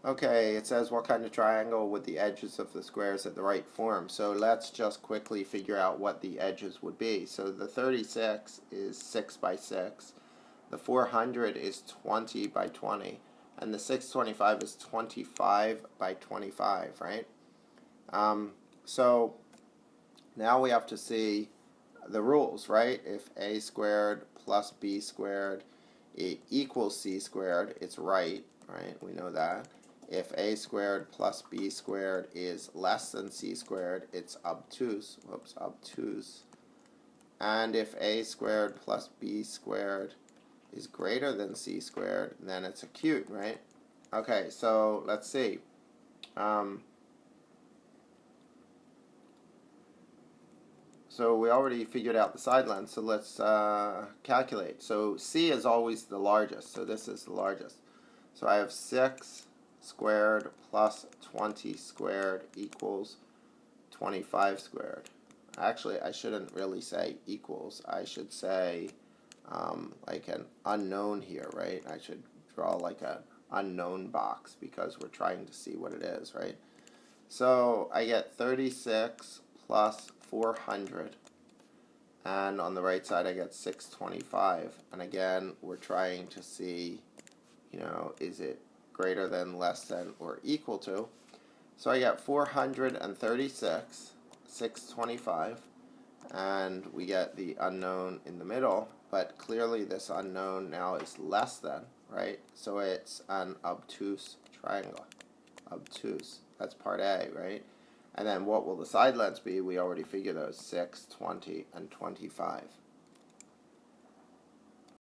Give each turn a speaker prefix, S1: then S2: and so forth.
S1: Okay, it says what kind of triangle with the edges of the squares at the right form. So let's just quickly figure out what the edges would be. So the 36 is 6 by 6. The 400 is 20 by 20. And the 625 is 25 by 25, right? So now we have to see the rules, right? If a squared plus b squared equals c squared, it's right? We know that. If a squared plus b squared is less than c squared, it's obtuse. Obtuse. And if a squared plus b squared is greater than c squared, then it's acute, right? Okay, so let's see. So we already figured out the side length, so let's calculate. So c is always the largest, so this is the largest. So I have 6 squared plus 20 squared equals 25 squared. Actually, I shouldn't really say equals. I should say like an unknown here, right? I should draw like an unknown box because we're trying to see what it is, right? So I get 36 plus 400, and on the right side I get 625, and again we're trying to see, is it greater than, less than, or equal to. So I get 436, 625, and we get the unknown in the middle, but clearly this unknown now is less than, right? So it's an obtuse triangle. Obtuse. That's part A, right? And then what will the side lengths be? We already figured those, 6, 20, and 25.